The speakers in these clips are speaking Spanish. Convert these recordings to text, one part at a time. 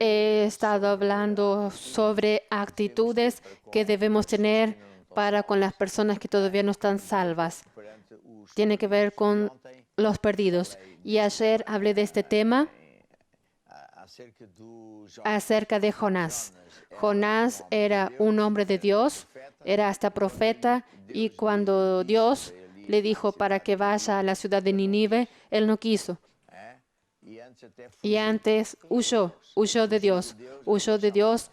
He estado hablando sobre actitudes que debemos tener para con las personas que todavía no están salvas. Tiene que ver con los perdidos. Y ayer hablé de este tema acerca de Jonás. Jonás era un hombre de Dios, era hasta profeta, y cuando Dios le dijo para que vaya a la ciudad de Nínive, él no quiso. Y antes huyó de Dios,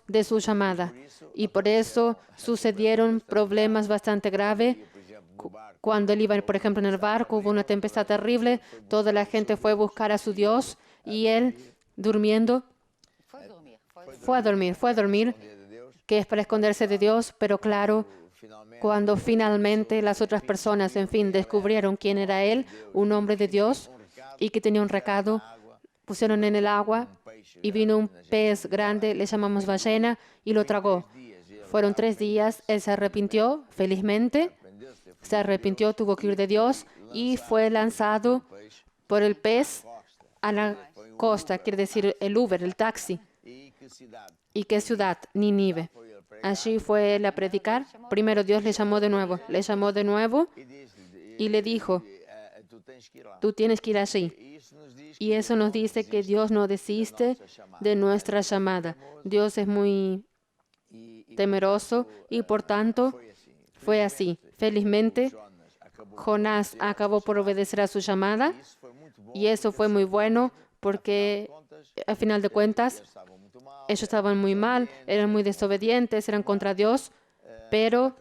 de su llamada. Y por eso sucedieron problemas bastante graves. Cuando él iba, por ejemplo, en el barco, hubo una tempestad terrible, toda la gente fue a buscar a su Dios y él, durmiendo, fue a dormir, que es para esconderse de Dios, pero claro, cuando finalmente las otras personas, en fin, descubrieron quién era él, un hombre de Dios, y que tenía un recado, pusieron en el agua y vino un pez grande, le llamamos ballena, y lo tragó. Fueron 3 días, él se arrepintió, felizmente, se arrepintió, tuvo que ir de Dios y fue lanzado por el pez a la costa, quiere decir el Uber, el taxi. ¿Y qué ciudad? Nínive. Allí fue él a predicar. Primero Dios le llamó de nuevo y le dijo, tú tienes que ir allí. Y eso nos dice que Dios no desiste de nuestra llamada. Dios es muy temeroso y por tanto fue así. Felizmente, Jonás acabó por obedecer a su llamada y eso fue muy bueno porque al final de cuentas ellos estaban muy mal, eran muy desobedientes, eran contra Dios, pero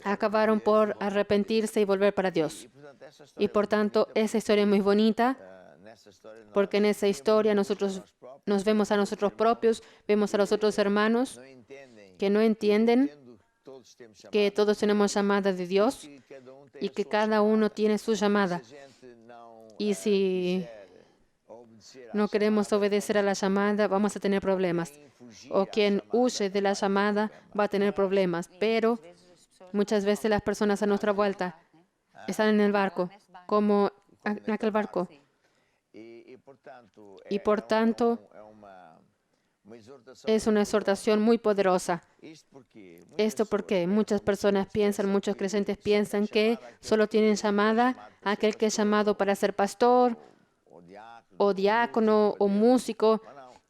acabaron por arrepentirse y volver para Dios. Y por tanto, esa historia es muy bonita, porque en esa historia nosotros nos vemos a nosotros propios, vemos a los otros hermanos que no entienden que todos tenemos llamada de Dios y que cada uno tiene su llamada. Y si no queremos obedecer a la llamada, vamos a tener problemas. O quien huye de la llamada va a tener problemas. Pero muchas veces las personas a nuestra vuelta están en el barco, como en aquel barco. Y por tanto, es una exhortación muy poderosa. Esto porque muchas personas piensan, muchos creyentes piensan que solo tienen llamada aquel que es llamado para ser pastor, o diácono, o músico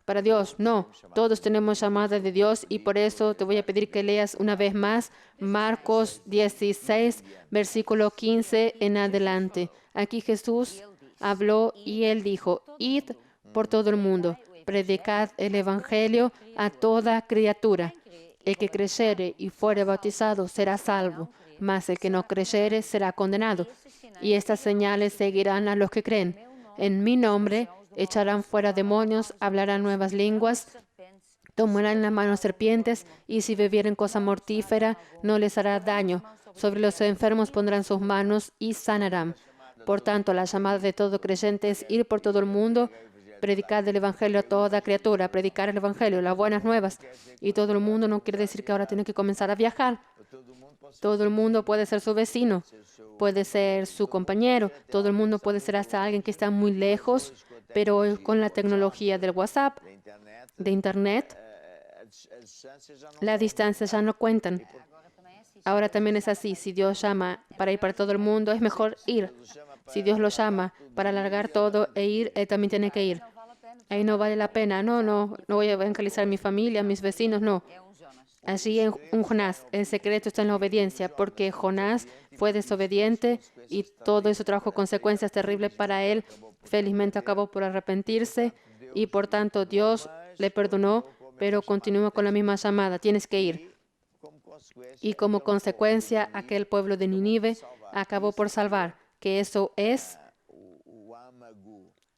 para Dios. No, todos tenemos llamada de Dios y por eso te voy a pedir que leas una vez más Marcos 16, versículo 15 en adelante. Aquí Jesús habló y él dijo, id por todo el mundo, predicad el evangelio a toda criatura. El que creyere y fuere bautizado será salvo, mas el que no creyere será condenado. Y estas señales seguirán a los que creen. En mi nombre echarán fuera demonios, hablarán nuevas lenguas, tomarán en la mano serpientes, y si bebieren cosa mortífera, no les hará daño. Sobre los enfermos pondrán sus manos y sanarán. Por tanto, la llamada de todo creyente es ir por todo el mundo, predicar el evangelio a toda criatura, predicar el evangelio, las buenas nuevas. Y todo el mundo no quiere decir que ahora tiene que comenzar a viajar. Todo el mundo puede ser su vecino, puede ser su compañero, todo el mundo puede ser hasta alguien que está muy lejos, pero con la tecnología del WhatsApp, de Internet, las distancias ya no cuentan. Ahora también es así, si Dios llama para ir para todo el mundo, es mejor ir. Si Dios lo llama para alargar todo e ir, Él también tiene que ir. Ahí no vale la pena, no voy a evangelizar a mi familia, a mis vecinos, no. Allí en un Jonás, el secreto está en la obediencia, porque Jonás fue desobediente y todo eso trajo consecuencias terribles para él. Felizmente acabó por arrepentirse y por tanto Dios le perdonó, pero continúa con la misma llamada, tienes que ir. Y como consecuencia, aquel pueblo de Nínive acabó por salvar, que eso es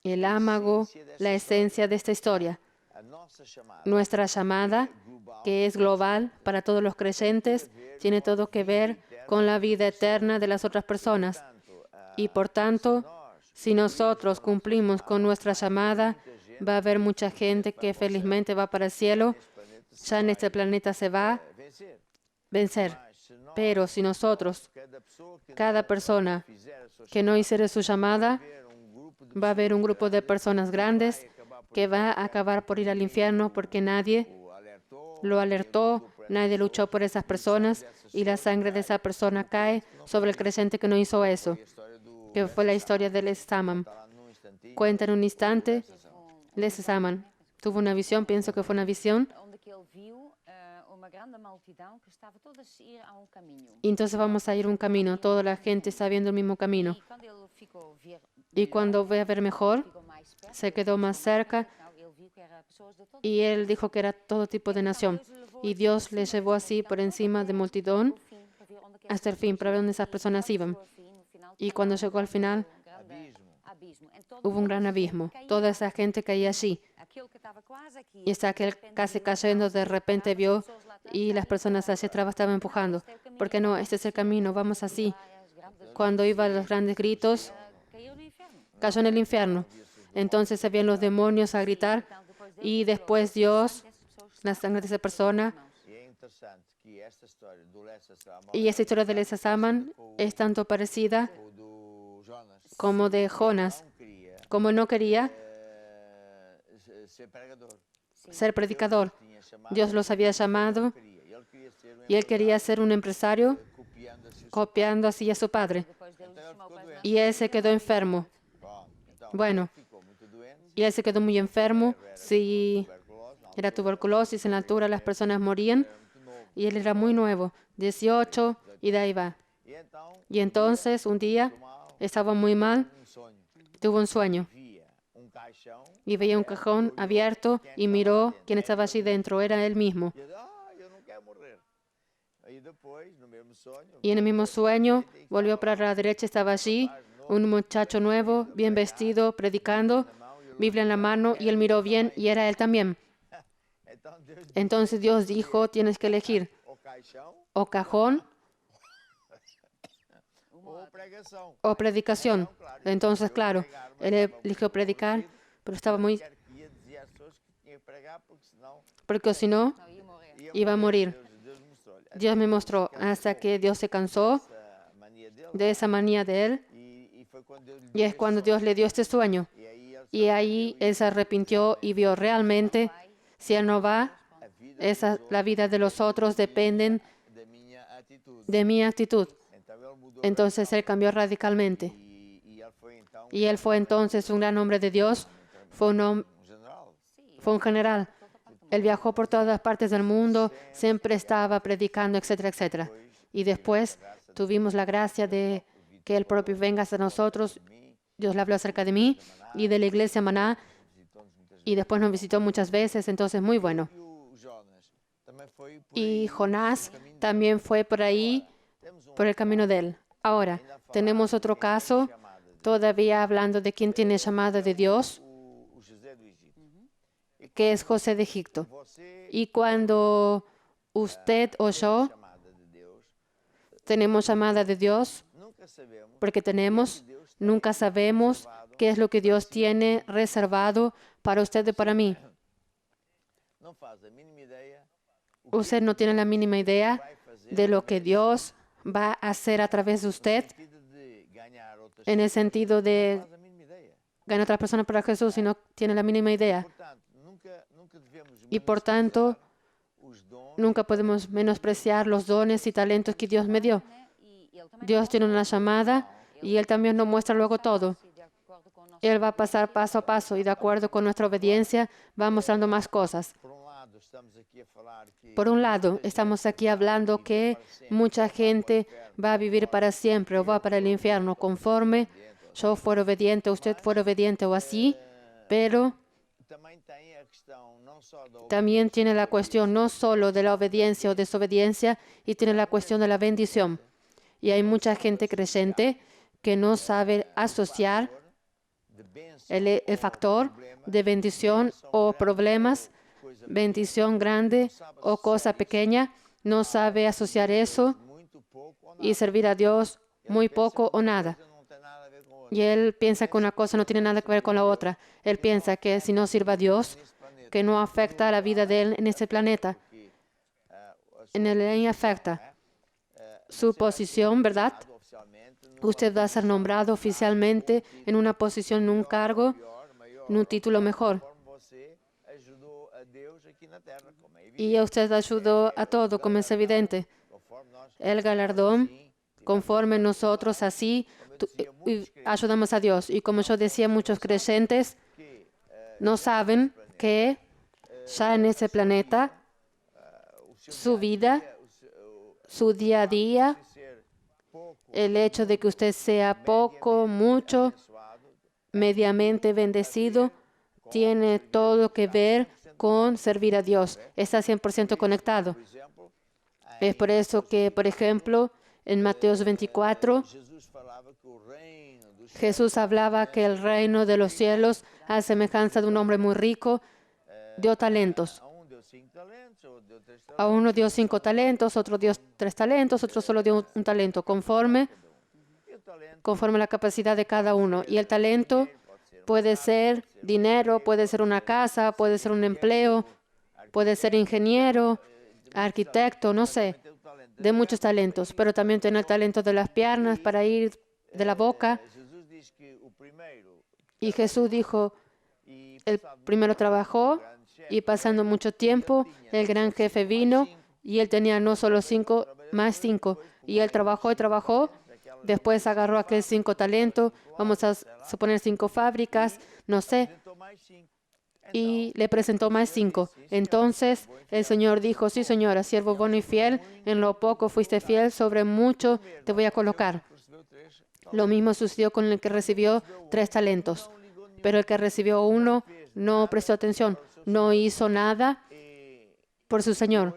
el ámago, la esencia de esta historia. Nuestra llamada, que es global para todos los creyentes, tiene todo que ver con la vida eterna de las otras personas. Y por tanto, si nosotros cumplimos con nuestra llamada, va a haber mucha gente que felizmente va para el cielo. Ya en este planeta se va a vencer. Pero si nosotros, cada persona que no hiciere su llamada, Va a haber un grupo de personas grandes que va a acabar por ir al infierno porque nadie lo alertó, nadie luchó por esas personas y la sangre de esa persona cae sobre el creyente que no hizo eso, que fue la historia de Les Saman. Cuenta en un instante, Les Saman tuvo una visión, pienso que fue una visión, y entonces vamos a ir un camino, toda la gente está viendo el mismo camino. Y cuando ve a ver mejor, se quedó más cerca y él dijo que era todo tipo de nación. Y Dios le llevó así por encima de multitud hasta el fin, para ver dónde esas personas iban. Y cuando llegó al final, hubo un gran abismo. Toda esa gente caía allí. Y hasta aquel casi cayendo, de repente vio y las personas hacia atrás estaban empujando. ¿Por qué no? Este es el camino, vamos así. Cuando iba a los grandes gritos, cayó en el infierno. Entonces se veían los demonios a gritar y después Dios, la sangre de esa persona. Y esa historia de Les Saman es tanto parecida como de Jonás. Como no quería ser predicador, Dios los había llamado y él quería ser un empresario copiando así a su padre. Y él se quedó enfermo. Bueno, y él se quedó muy enfermo. Sí, era tuberculosis, en la altura las personas morían. Y él era muy nuevo, 18, y de ahí va. Y entonces, un día, estaba muy mal, tuvo un sueño. Y veía un cajón abierto y miró quién estaba allí dentro. Era él mismo. Y en el mismo sueño, volvió para la derecha, estaba allí un muchacho nuevo, bien vestido, predicando, Biblia en la mano, y él miró bien y era él también. Entonces Dios dijo, tienes que elegir o cajón o predicación. Entonces, claro, él eligió predicar, pero estaba muy... porque si no, iba a morir. Dios me mostró hasta que Dios se cansó de esa manía de él. Y es cuando Dios le dio este sueño. Y ahí él se arrepintió y vio realmente, si él no va, la vida de los otros dependen de mi actitud. Entonces él cambió radicalmente. Y él fue entonces un gran hombre de Dios, fue un general. Él viajó por todas partes del mundo, siempre estaba predicando, etcétera, etcétera. Y después tuvimos la gracia de que Él propio venga hasta nosotros. Dios le habló acerca de mí y de la iglesia Maná. Y después nos visitó muchas veces, entonces muy bueno. Y Jonás también fue por ahí, por el camino de él. Ahora, tenemos otro caso, todavía hablando de quién tiene llamada de Dios, que es José de Egipto. Y cuando usted o yo tenemos llamada de Dios, porque nunca sabemos qué es lo que Dios tiene reservado para usted y para mí. Usted no tiene la mínima idea de lo que Dios va a hacer a través de usted en el sentido de ganar a otras personas para Jesús, y no tiene la mínima idea. Y por tanto, nunca podemos menospreciar los dones y talentos que Dios me dio. Dios tiene una llamada y Él también nos muestra luego todo. Él va a pasar paso a paso y de acuerdo con nuestra obediencia va mostrando más cosas. Por un lado, estamos aquí hablando que mucha gente va a vivir para siempre o va para el infierno conforme yo fuera obediente, usted fuera obediente o así, pero también tiene la cuestión no solo de la obediencia o desobediencia, y tiene la cuestión de la bendición. Y hay mucha gente creyente que no sabe asociar el factor de bendición o problemas, bendición grande o cosa pequeña, no sabe asociar eso y servir a Dios muy poco o nada. Y él piensa que una cosa no tiene nada que ver con la otra. Él piensa que si no sirve a Dios, que no afecta a la vida de él en este planeta. En él afecta su posición, ¿verdad? usted va a ser nombrado oficialmente en una posición, en un cargo, en un título mejor. Y usted ayudó a todo, como es evidente. El galardón, conforme nosotros así ayudamos a Dios. Y como yo decía, muchos creyentes no saben que ya en ese planeta, su vida, su día a día, el hecho de que usted sea poco, mucho, mediamente bendecido, tiene todo que ver con servir a Dios. Está 100% conectado. Es por eso que, por ejemplo, en Mateo 24, Jesús hablaba que el reino de los cielos, a semejanza de un hombre muy rico, dio talentos. A uno dio 5 talentos, otro dio 3 talentos, otro solo dio un talento, conforme a la capacidad de cada uno. Y el talento puede ser dinero, puede ser una casa, puede ser un empleo, puede ser ingeniero, arquitecto, no sé, de muchos talentos, pero también tiene el talento de las piernas para ir de la boca. Y Jesús dijo, el primero trabajó y pasando mucho tiempo, el gran jefe vino y él tenía no solo 5, más 5. Y él trabajó y trabajó. Después agarró aquel 5 talentos, vamos a suponer 5 fábricas, no sé, y le presentó más 5. Entonces el Señor dijo, sí señora, siervo bueno y fiel, en lo poco fuiste fiel, sobre mucho te voy a colocar. Lo mismo sucedió con el que recibió 3 talentos, pero el que recibió 1 no prestó atención, no hizo nada por su Señor.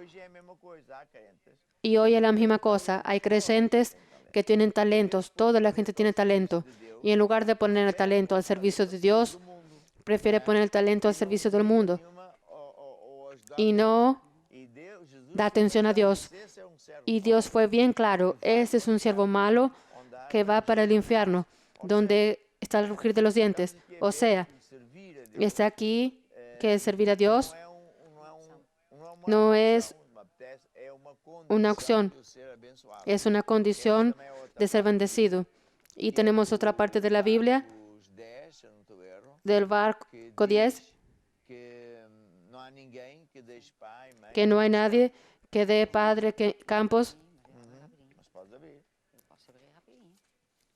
Y hoy es la misma cosa, hay creyentes que tienen talentos, toda la gente tiene talento, y en lugar de poner el talento al servicio de Dios, prefiere poner el talento al servicio del mundo y no da atención a Dios. Y Dios fue bien claro, este es un siervo malo que va para el infierno, donde está el rugir de los dientes. O sea, está aquí que servir a Dios no es una opción, es una condición de ser bendecido. Y tenemos otra parte de la Biblia, del barco 10, que no hay nadie que dé padre campos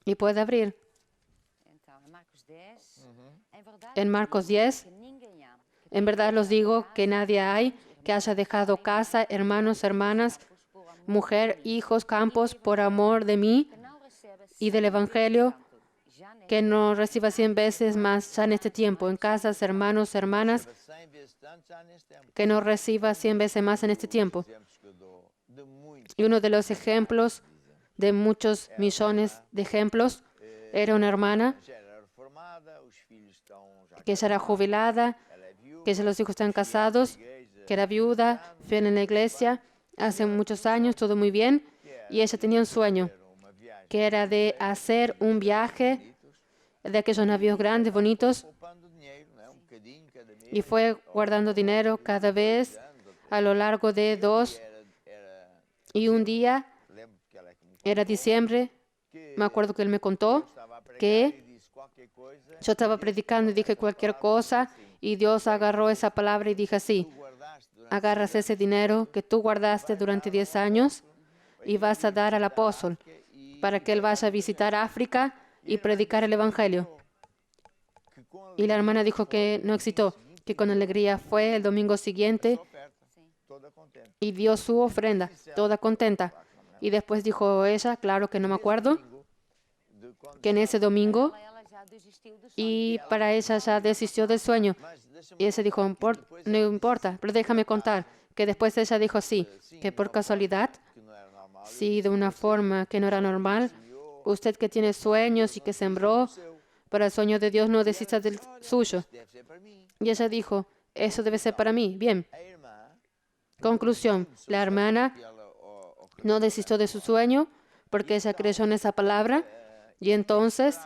y puede abrir. En Marcos 10, en verdad los digo que nadie hay que haya dejado casa, hermanos, hermanas, mujer, hijos, campos, por amor de mí y del Evangelio, que no reciba 100 veces más ya en este tiempo, en casas, hermanos, hermanas, que no reciba 100 veces más en este tiempo. Y uno de los ejemplos, de muchos millones de ejemplos, era una hermana que ya era jubilada, que ya los hijos están casados, que era viuda, fiel en la iglesia, hace muchos años, todo muy bien, y ella tenía un sueño, que era de hacer un viaje de aquellos navíos grandes, bonitos, y fue guardando dinero cada vez a lo largo de 2. Y un día, era diciembre, me acuerdo que él me contó que yo estaba predicando y dije cualquier cosa, y Dios agarró esa palabra y dije así, agarras ese dinero que tú guardaste durante 10 años y vas a dar al apóstol para que él vaya a visitar África y predicar el Evangelio. Y la hermana dijo que no excitó, que con alegría fue el domingo siguiente y dio su ofrenda, toda contenta. Y después dijo ella, claro que no me acuerdo, que en ese domingo, y para ella ya desistió del sueño. Y ella dijo, no importa, pero déjame contar, que después ella dijo sí, que por casualidad, sí, de una forma que no era normal, usted que tiene sueños y que sembró, para el sueño de Dios no desista del suyo. Y ella dijo, eso debe ser para mí. Bien. Conclusión, la hermana no desistió de su sueño porque ella creyó en esa palabra y entonces,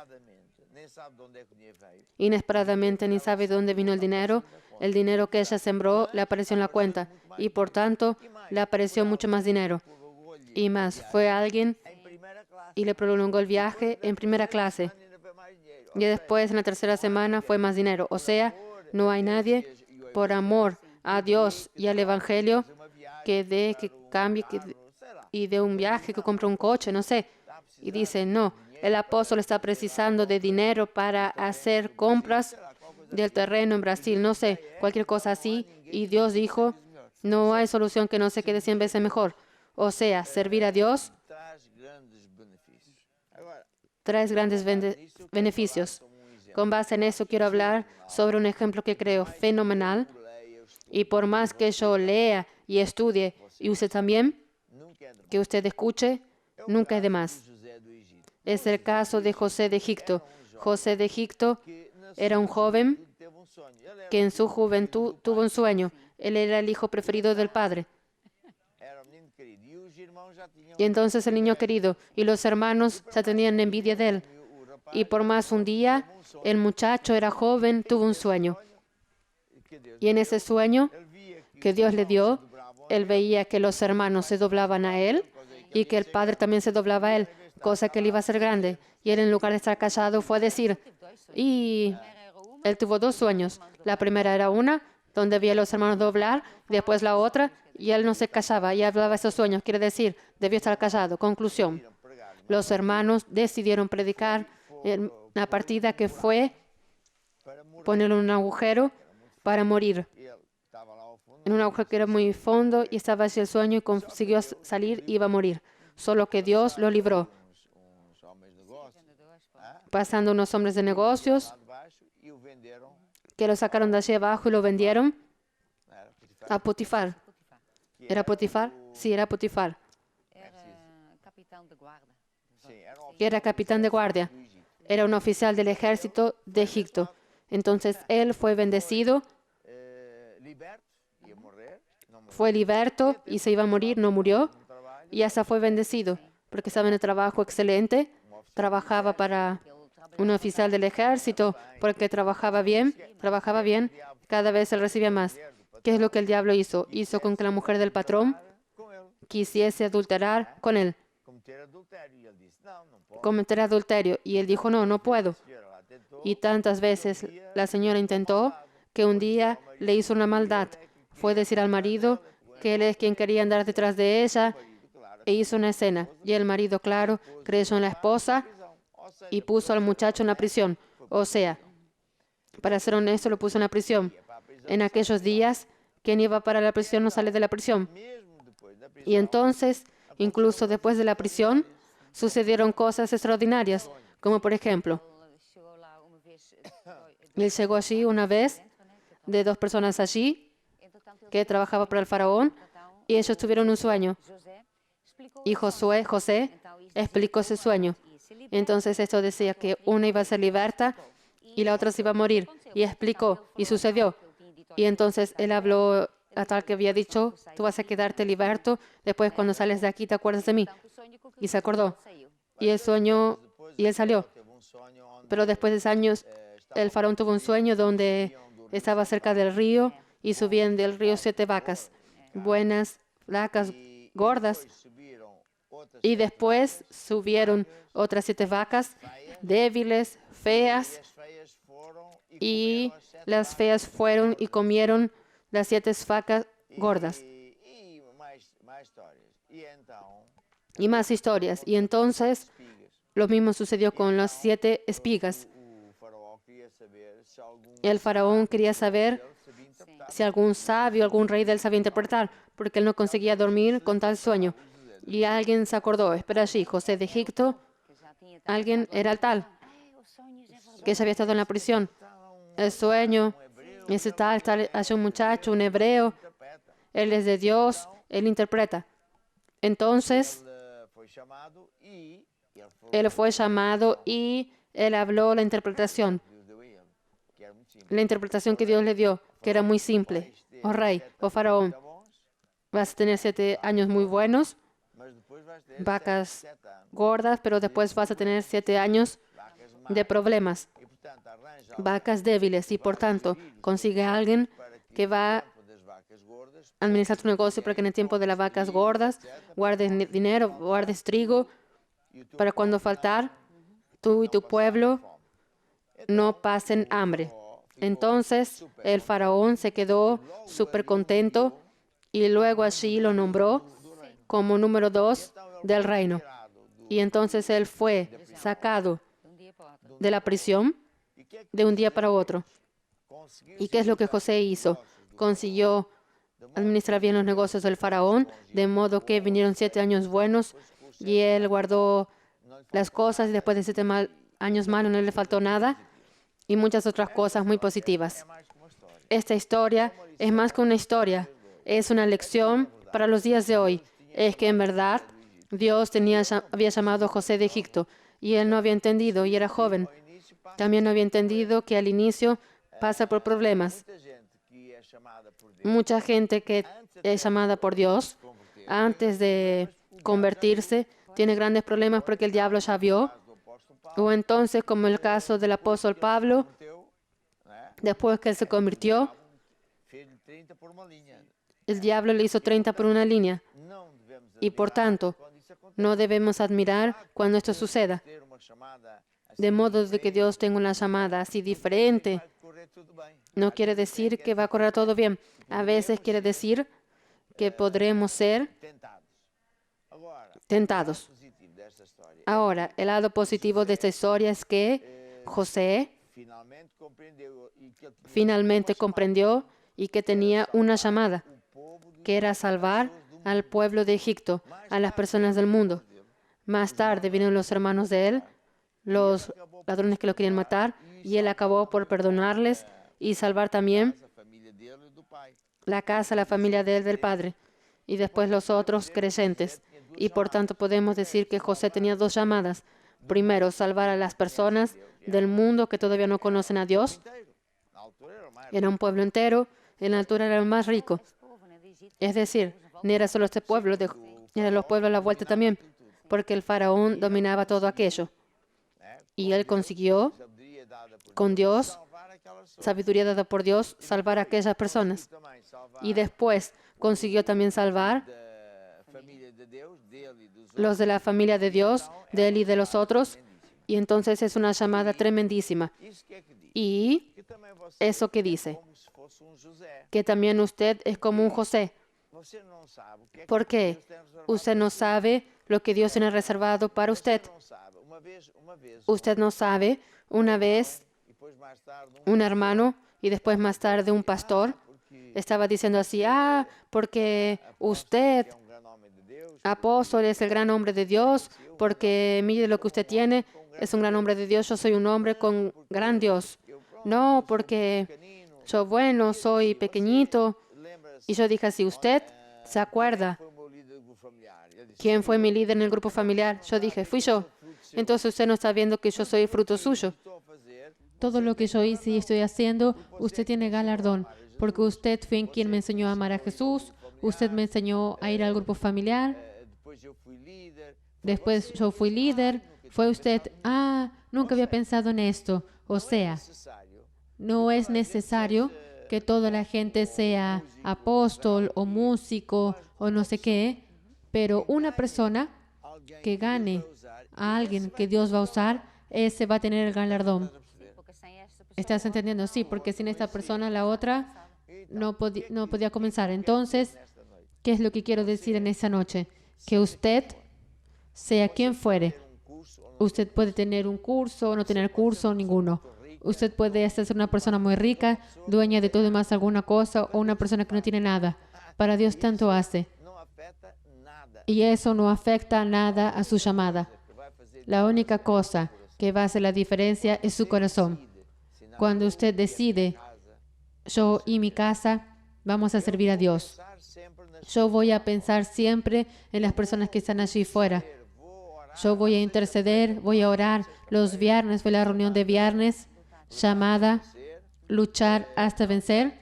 inesperadamente, ni sabe de dónde vino el dinero que ella sembró le apareció en la cuenta y por tanto le apareció mucho más dinero. Y más, fue alguien y le prolongó el viaje en primera clase. Y después, en la tercera semana, fue más dinero. O sea, no hay nadie por amor a Dios y al Evangelio que cambie y de un viaje, que compre un coche, no sé. Y dice, no, el apóstol está precisando de dinero para hacer compras del terreno en Brasil, no sé, cualquier cosa así. Y Dios dijo, no hay solución que no se quede 100 veces mejor. O sea, servir a Dios trae grandes beneficios. Con base en eso quiero hablar sobre un ejemplo que creo fenomenal. Y por más que yo lea y estudie, y usted también, que usted escuche, nunca es de más. Es el caso de José de Egipto. José de Egipto era un joven que en su juventud tuvo un sueño. Él era el hijo preferido del padre. Y entonces el niño querido y los hermanos se tenían envidia de él. Y por más un día, el muchacho era joven, tuvo un sueño. Y en ese sueño que Dios le dio, él veía que los hermanos se doblaban a él y que el padre también se doblaba a él, cosa que él iba a ser grande. Y él, en lugar de estar casado, fue a decir, y él tuvo dos sueños. La primera era una, donde veía a los hermanos doblar, después la otra, y él no se casaba y hablaba esos sueños. Quiere decir, debió estar casado. Conclusión. Los hermanos decidieron predicar en una partida que fue ponerlo en un agujero para morir. En un agujero que era muy fondo y estaba así el sueño y consiguió salir y iba a morir. Solo que Dios lo libró. Pasando unos hombres de negocios que lo sacaron de allí abajo y lo vendieron a Potifar. ¿Era Potifar? Sí, era Potifar. Que era capitán de guardia. Era un oficial del ejército de Egipto. Entonces él fue bendecido, fue liberto y se iba a morir, no murió. Y hasta fue bendecido porque estaba en el trabajo excelente. Trabajaba para un oficial del ejército porque trabajaba bien. Cada vez él recibía más. ¿Qué es lo que el diablo hizo? Hizo con que la mujer del patrón quisiese adulterar con él, cometer adulterio. Y él dijo, no, no puedo. Y tantas veces la señora intentó que un día le hizo una maldad. Fue decir al marido que él es quien quería andar detrás de ella e hizo una escena. Y el marido, claro, creyó en la esposa y puso al muchacho en la prisión. O sea, para ser honesto, lo puso en la prisión. En aquellos días, quien iba para la prisión no sale de la prisión. Y entonces, incluso después de la prisión, sucedieron cosas extraordinarias, como por ejemplo, él llegó allí una vez de dos personas allí que trabajaban para el faraón y ellos tuvieron un sueño. Y José explicó ese sueño. Entonces esto decía que una iba a ser liberta y la otra se iba a morir. Y explicó, y sucedió. Y entonces él habló a tal que había dicho, tú vas a quedarte liberto, después cuando sales de aquí te acuerdas de mí. Y se acordó. Y él soñó, y él salió. Pero después de esos años, el faraón tuvo un sueño donde estaba cerca del río y subían del río 7 vacas, buenas, flacas, gordas. Y después subieron otras 7 vacas, débiles, feas, y las feas fueron y comieron las 7 vacas gordas. Y más historias. Y entonces, lo mismo sucedió con las 7 espigas. El faraón quería saber si algún sabio, algún rey de él sabía interpretar, porque él no conseguía dormir con tal sueño. Y alguien se acordó, espera allí, José de Egipto, alguien era el tal, que ya había estado en la prisión. El sueño, ese tal, hay un muchacho, un hebreo, él es de Dios, él interpreta. Entonces, él fue llamado y él habló la interpretación que Dios le dio, que era muy simple. Oh rey, oh faraón, vas a tener 7 años muy buenos, vacas gordas, pero después vas a tener 7 años de problemas, vacas débiles, y por tanto consigue a alguien que va a administrar tu negocio para que en el tiempo de las vacas gordas guardes dinero, guardes trigo para cuando faltar, tú y tu pueblo no pasen hambre. Entonces el faraón se quedó súper contento y luego allí lo nombró como número 2 del reino. Y entonces él fue sacado de la prisión de un día para otro. ¿Y qué es lo que José hizo? Consiguió administrar bien los negocios del faraón, de modo que vinieron 7 años buenos y él guardó las cosas y después de 7 años malos no le faltó nada y muchas otras cosas muy positivas. Esta historia es más que una historia, es una lección para los días de hoy. Es que en verdad Dios había llamado a José de Egipto y él no había entendido y era joven. También no había entendido que al inicio pasa por problemas. Mucha gente que es llamada por Dios antes de convertirse tiene grandes problemas porque el diablo ya vio. O entonces, como el caso del apóstol Pablo, después que él se convirtió, el diablo le hizo 30 por una línea. Y por tanto, no debemos admirar cuando esto suceda. De modo de que Dios tenga una llamada así diferente, no quiere decir que va a correr todo bien. A veces quiere decir que podremos ser tentados. Ahora, el lado positivo de esta historia es que José finalmente comprendió y que tenía una llamada, que era salvar al pueblo de Egipto, a las personas del mundo. Más tarde vinieron los hermanos de él, los ladrones que lo querían matar, y él acabó por perdonarles y salvar también la casa, la familia de él, del padre, y después los otros creyentes. Y por tanto podemos decir que José tenía 2 llamadas. Primero, salvar a las personas del mundo que todavía no conocen a Dios. Era un pueblo entero, en la altura era el más rico. Es decir, no era solo este pueblo, eran los pueblos a la vuelta también, porque el faraón dominaba todo aquello. Y él consiguió, con Dios, sabiduría dada por Dios, salvar a aquellas personas. Y después consiguió también salvar los de la familia de Dios, de él y de los otros. Y entonces es una llamada tremendísima. Y eso que dice, que también usted es como un José. ¿Por qué? Usted no sabe lo que Dios tiene reservado para usted. Usted no sabe. Una vez, un hermano y después más tarde un pastor estaba diciendo así, porque usted, apóstol, es el gran hombre de Dios, porque mire lo que usted tiene, es un gran hombre de Dios, yo soy un hombre con gran Dios. No, porque yo, bueno, soy pequeñito. Y yo dije así, ¿usted se acuerda quién fue mi líder en el grupo familiar? Yo dije, fui yo. Entonces usted no está viendo que yo soy fruto suyo. Todo lo que yo hice y estoy haciendo, usted tiene galardón, porque usted fue quien me enseñó a amar a Jesús, usted me enseñó a ir al grupo familiar, después yo fui líder, fue usted, nunca había pensado en esto. O sea, no es necesario que toda la gente sea apóstol o músico o no sé qué, pero una persona que gane a alguien que Dios va a usar, ese va a tener el galardón. ¿Estás entendiendo? Sí, porque sin esta persona la otra no podía comenzar. Entonces, ¿qué es lo que quiero decir en esta noche? Que usted, sea quien fuere, usted puede tener un curso o no tener curso, ninguno. Usted puede ser una persona muy rica, dueña de todo y más alguna cosa, o una persona que no tiene nada. Para Dios tanto hace. Y eso no afecta nada a su llamada. La única cosa que va a hacer la diferencia es su corazón. Cuando usted decide, yo y mi casa vamos a servir a Dios. Yo voy a pensar siempre en las personas que están allí fuera. Yo voy a interceder, voy a orar. Los viernes fue la reunión de viernes llamada Luchar hasta vencer.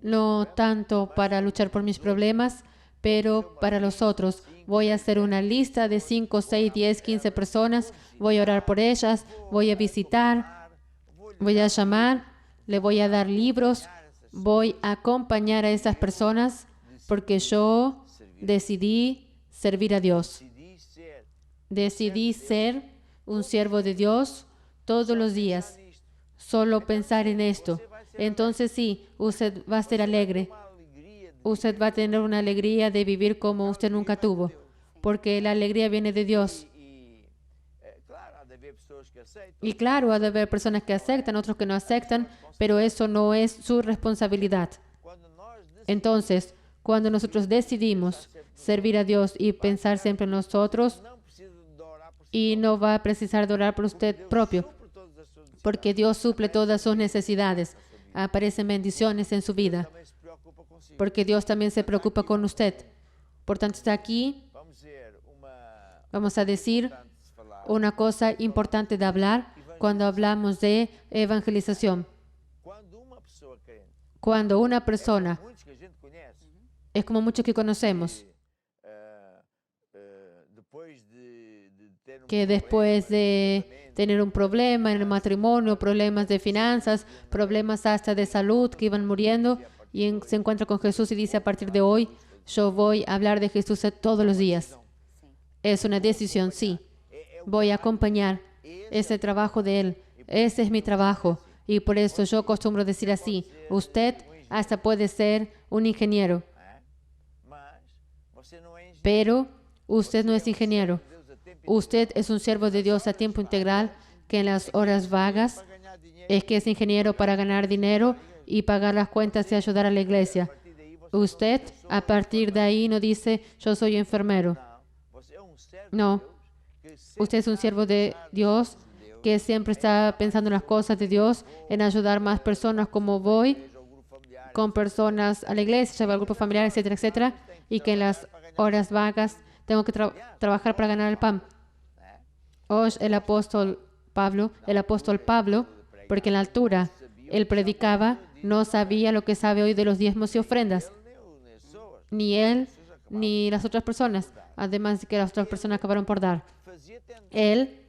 No tanto para luchar por mis problemas, pero para los otros. Voy a hacer una lista de 5, 6, 10, 15 personas. Voy a orar por ellas, voy a visitar, voy a llamar, le voy a dar libros, voy a acompañar a esas personas porque yo decidí servir a Dios. decidí ser un siervo de Dios todos los días. Solo pensar en esto. Entonces sí, usted va a ser alegre. Usted va a tener una alegría de vivir como usted nunca tuvo. Porque la alegría viene de Dios. Y claro, ha de haber personas que aceptan, otros que no aceptan, pero eso no es su responsabilidad. Entonces, cuando nosotros decidimos servir a Dios y pensar siempre en nosotros, y no va a precisar de orar por usted propio, porque Dios suple todas sus necesidades. Aparecen bendiciones en su vida, porque Dios también se preocupa con usted. Por tanto, está aquí. Vamos a decir una cosa importante de hablar cuando hablamos de evangelización. Cuando una persona, es como muchos que conocemos, que después de tener un problema en el matrimonio, problemas de finanzas, problemas hasta de salud, que iban muriendo, y se encuentra con Jesús y dice: a partir de hoy, yo voy a hablar de Jesús todos los días. Es una decisión, sí. Voy a acompañar ese trabajo de Él. Ese es mi trabajo. Y por eso yo acostumbro decir así: usted hasta puede ser un ingeniero, pero usted no es ingeniero. Usted es un siervo de Dios a tiempo integral que en las horas vagas es que es ingeniero para ganar dinero y pagar las cuentas y ayudar a la iglesia. Usted, a partir de ahí, no dice: yo soy enfermero. No. Usted es un siervo de Dios que siempre está pensando en las cosas de Dios, en ayudar más personas, como voy con personas a la iglesia, llevar al grupo familiar, etcétera, etcétera, y que en las horas vagas tengo que trabajar para ganar el pan. Hoy el apóstol Pablo, porque en la altura él predicaba, no sabía lo que sabe hoy de los diezmos y ofrendas. Ni él, ni las otras personas, además de que las otras personas acabaron por dar. Él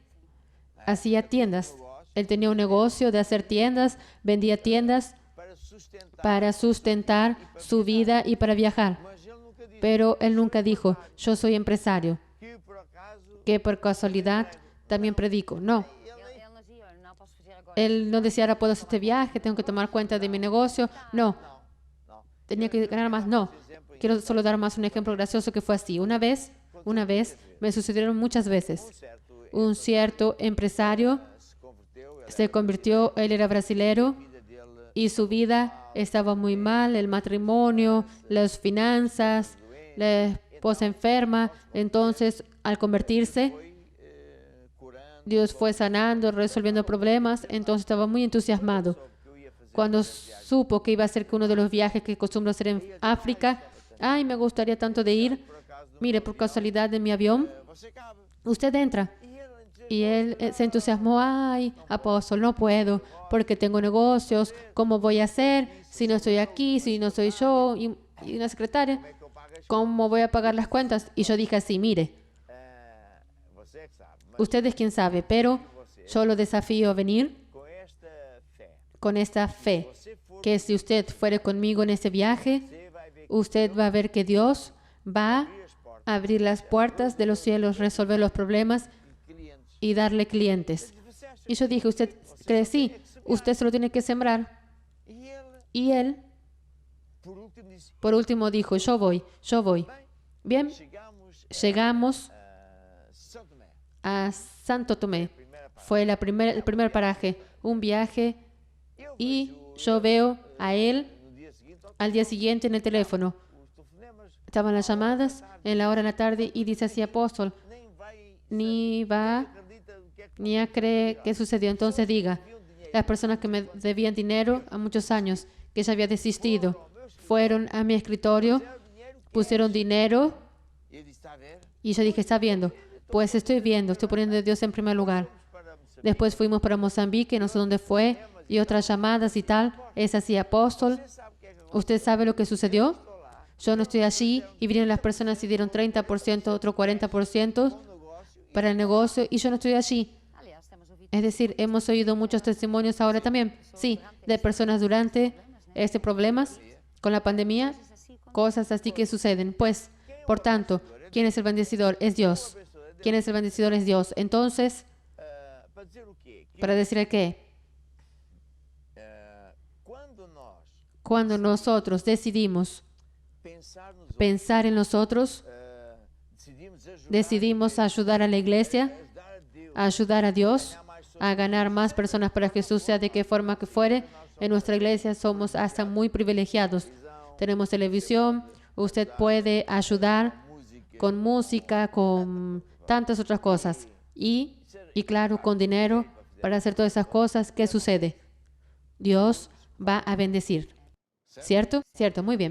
hacía tiendas. Él tenía un negocio de hacer tiendas, vendía tiendas para sustentar su vida y para viajar. Pero él nunca dijo: yo soy empresario, que por casualidad también predico. No. Él no decía: ahora puedo hacer este viaje, tengo que tomar cuenta de mi negocio. No. Tenía que ganar más. No. Quiero solo dar más un ejemplo gracioso que fue así. Una vez, me sucedieron muchas veces. Un cierto empresario se convirtió, él era brasilero, y su vida estaba muy mal, el matrimonio, las finanzas, la esposa enferma. Entonces, al convertirse, Dios fue sanando, resolviendo problemas. Entonces estaba muy entusiasmado. Cuando supo que iba a ser uno de los viajes que acostumbro hacer en África, ay, me gustaría tanto de ir. Mire, por casualidad de mi avión, usted entra. Y él se entusiasmó: ay, apóstol, no puedo, porque tengo negocios. ¿Cómo voy a hacer si no estoy aquí, si no soy yo y una secretaria? ¿Cómo voy a pagar las cuentas? Y yo dije así: mire, usted es quien sabe, pero yo lo desafío a venir con esta fe, que si usted fuere conmigo en ese viaje, usted va a ver que Dios va a abrir las puertas de los cielos, resolver los problemas y darle clientes. Y yo dije: ¿usted cree? Sí, usted solo tiene que sembrar. Y él, por último, dijo: yo voy. Bien, llegamos a Santo Tomé. Fue el primer paraje, un viaje, y yo veo a él al día siguiente en el teléfono. Estaban las llamadas en la hora de la tarde y dice así: apóstol, ni a creer qué sucedió. Entonces diga: las personas que me debían dinero a muchos años, que ya había desistido, fueron a mi escritorio, pusieron dinero, y yo dije: está viendo. Pues estoy viendo, estoy poniendo a Dios en primer lugar. Después fuimos para Mozambique, no sé dónde fue, y otras llamadas y tal. Es así: apóstol, ¿usted sabe lo que sucedió? Yo no estoy allí, y vinieron las personas y dieron 30%, otro 40% para el negocio, y yo no estoy allí. Es decir, hemos oído muchos testimonios ahora también, sí, de personas durante problemas con la pandemia, cosas así que suceden. Pues, por tanto, ¿quién es el bendecidor? Es Dios. ¿Quién es el bendecido? Es Dios. Entonces, para decir qué, cuando nosotros decidimos pensar en nosotros, decidimos ayudar a la iglesia, a ayudar a Dios, a ganar más personas para Jesús, sea de qué forma que fuere. En nuestra iglesia somos hasta muy privilegiados. Tenemos televisión, usted puede ayudar con música, con tantas otras cosas. Y claro, con dinero para hacer todas esas cosas. ¿Qué sucede? Dios va a bendecir. ¿Cierto? Cierto, muy bien.